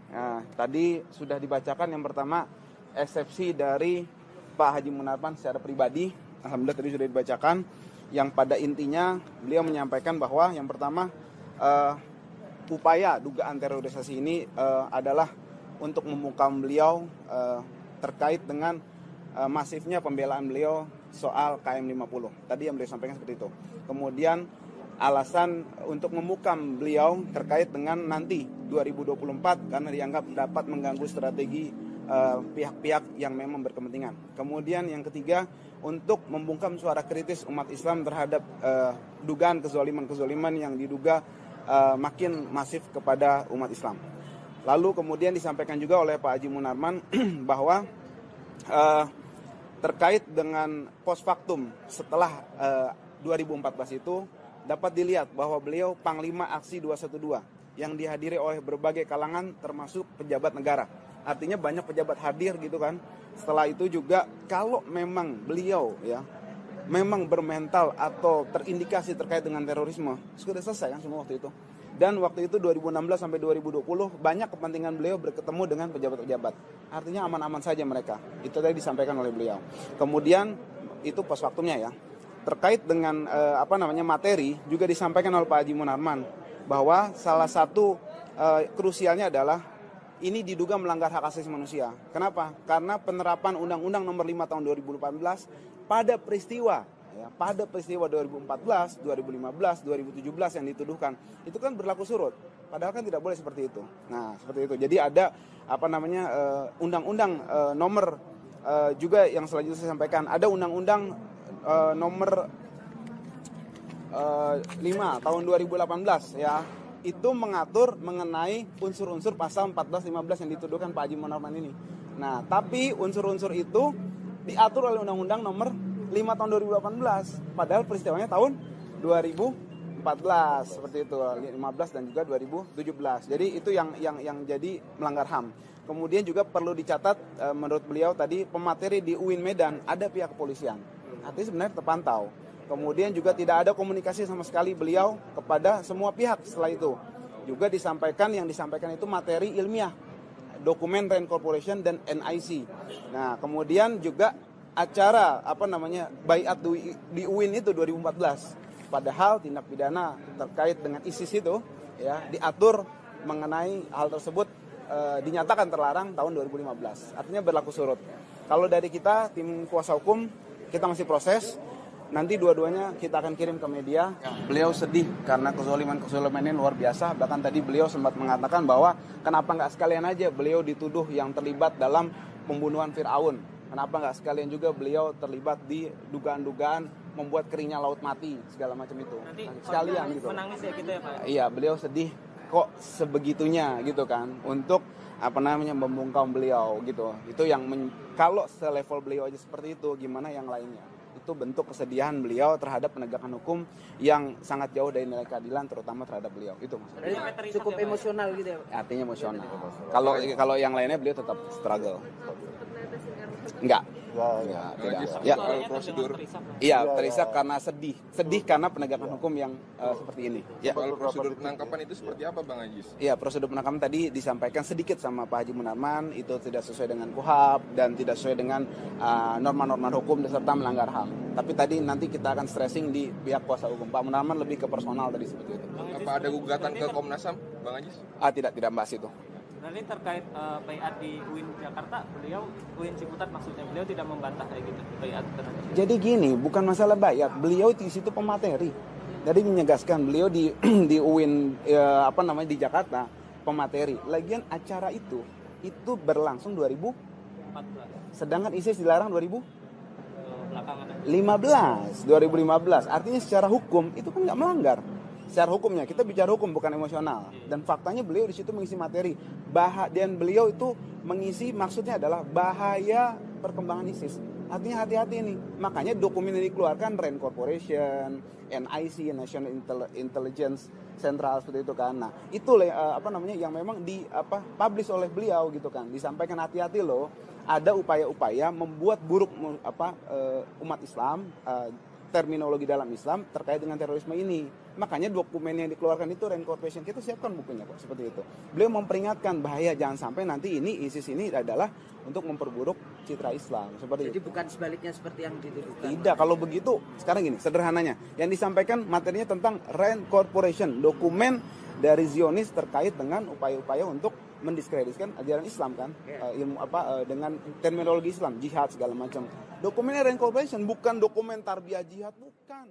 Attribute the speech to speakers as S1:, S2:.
S1: Nah, tadi sudah dibacakan yang pertama eksepsi dari Pak Haji Munarman secara pribadi. Alhamdulillah tadi sudah dibacakan. Yang pada intinya beliau menyampaikan bahwa yang pertama upaya dugaan terorisasi ini adalah untuk membungkam beliau terkait dengan masifnya pembelaan beliau soal KM50. Tadi yang beliau sampaikan seperti itu. Kemudian alasan untuk membungkam beliau terkait dengan nanti 2024 karena dianggap dapat mengganggu strategi pihak-pihak yang memang berkepentingan. Kemudian yang ketiga, untuk membungkam suara kritis umat Islam terhadap dugaan kezaliman yang diduga makin masif kepada umat Islam. Lalu kemudian disampaikan juga oleh Pak Haji Munarman bahwa terkait dengan post factum setelah 2014 itu dapat dilihat bahwa beliau Panglima Aksi 212 yang dihadiri oleh berbagai kalangan termasuk pejabat negara. Artinya banyak pejabat hadir gitu kan. Setelah itu juga kalau memang beliau ya memang bermental atau terindikasi terkait dengan terorisme, sudah selesai kan semua waktu itu. Dan waktu itu 2016 sampai 2020 banyak kepentingan beliau bertemu dengan pejabat-pejabat. Artinya aman-aman saja mereka. Itu tadi disampaikan oleh beliau. Kemudian itu post waktunya ya. Terkait dengan materi juga disampaikan oleh Pak Haji Munarman bahwa salah satu krusialnya adalah ini diduga melanggar hak asasi manusia. Kenapa? Karena penerapan Undang-Undang Nomor 5 Tahun 2018 pada peristiwa 2014, 2015, 2017 yang dituduhkan itu kan berlaku surut. Padahal kan tidak boleh seperti itu. Nah, seperti itu. Jadi ada undang-undang nomor juga yang selanjutnya saya sampaikan. Ada undang-undang nomor 5 tahun 2018 ya. Itu mengatur mengenai unsur-unsur pasal 14-15 yang dituduhkan Pak Haji Munarman ini. Nah, tapi unsur-unsur itu diatur oleh Undang-Undang Nomor 5 tahun 2018. Padahal peristiwanya tahun 2014 seperti itu, 15 dan juga 2017. Jadi itu yang jadi melanggar HAM. Kemudian juga perlu dicatat menurut beliau tadi pemateri di UIN Medan ada pihak kepolisian. Artinya sebenarnya terpantau. Kemudian juga tidak ada komunikasi sama sekali beliau kepada semua pihak setelah itu. Juga yang disampaikan itu materi ilmiah, dokumen Rand Corporation dan NIC. Nah, kemudian juga acara baiat di UIN itu 2014. Padahal tindak pidana terkait dengan ISIS itu ya diatur mengenai hal tersebut dinyatakan terlarang tahun 2015. Artinya berlaku surut. Kalau dari kita tim kuasa hukum kita masih proses. Nanti dua-duanya kita akan kirim ke media. Beliau sedih karena kezaliman ini luar biasa. Bahkan tadi beliau sempat mengatakan bahwa kenapa nggak sekalian aja beliau dituduh yang terlibat dalam pembunuhan Fir'aun. Kenapa nggak sekalian juga beliau terlibat di dugaan-dugaan membuat keringnya laut mati segala macam itu.
S2: Nanti
S1: sekalian gitu.
S2: Menangis ya gitu ya Pak.
S1: Iya, beliau sedih kok sebegitunya gitu kan untuk membungkam beliau gitu. Itu yang kalau selevel beliau aja seperti itu, gimana yang lainnya? Itu bentuk kesedihan beliau terhadap penegakan hukum yang sangat jauh dari nilai keadilan, terutama terhadap beliau. Itu maksudnya.
S3: Cukup emosional gitu ya.
S1: Artinya emosional. Kalau yang lainnya beliau tetap struggle. Enggak. Tidak. Ya.
S4: Prosedur.
S1: Iya, terisak karena sedih karena penegakan hukum yang seperti ini. Ya.
S4: Kalau prosedur penangkapan itu seperti apa, Bang Ajis?
S1: Iya, prosedur penangkapan tadi disampaikan sedikit sama Pak Haji Munarman, itu tidak sesuai dengan KUHP dan tidak sesuai dengan norma-norma hukum serta melanggar HAM. Tapi tadi nanti kita akan stressing di pihak kuasa hukum. Pak Munarman lebih ke personal tadi seperti itu.
S4: Apa ada gugatan ke Komnas HAM, Bang Ajis?
S1: Tidak bahas itu.
S2: Nanti terkait baiat di UIN Jakarta, UIN Ciputat maksudnya, beliau tidak membantah kayak gitu baiat terhadap.
S1: Jadi gini, bukan masalah baiat, beliau di situ pemateri. Jadi menyegaskan beliau di UIN di Jakarta pemateri. Lagian acara itu berlangsung 2014. Sedangkan ISIS dilarang 2015. Artinya secara hukum itu kan nggak melanggar. Secara hukumnya, kita bicara hukum bukan emosional. Dan faktanya beliau di situ mengisi materi. Dan beliau itu mengisi maksudnya adalah bahaya perkembangan ISIS. Artinya hati-hati ini. Makanya dokumen yang dikeluarkan Rand Corporation, NIC, National Intelligence Central seperti itu kan. Nah, itu yang memang publish oleh beliau gitu kan. Disampaikan hati-hati loh. Ada upaya-upaya membuat buruk umat Islam, terminologi dalam Islam terkait dengan terorisme ini. Makanya dokumen yang dikeluarkan itu Rain Corporation, kita siapkan bukunya kok seperti itu. Beliau memperingatkan bahaya jangan sampai nanti ini ISIS ini adalah untuk memperburuk citra Islam seperti
S3: Jadi
S1: itu.
S3: bukan sebaliknya seperti yang dituduhkan.
S1: Tidak, kalau begitu sekarang gini sederhananya yang disampaikan materinya tentang Rain Corporation, dokumen dari Zionis terkait dengan upaya-upaya untuk mendiskreditkan ajaran Islam kan, dengan terminologi Islam, jihad segala macam. Dokumennya Rain Corporation, bukan dokumen tarbiyah jihad, bukan.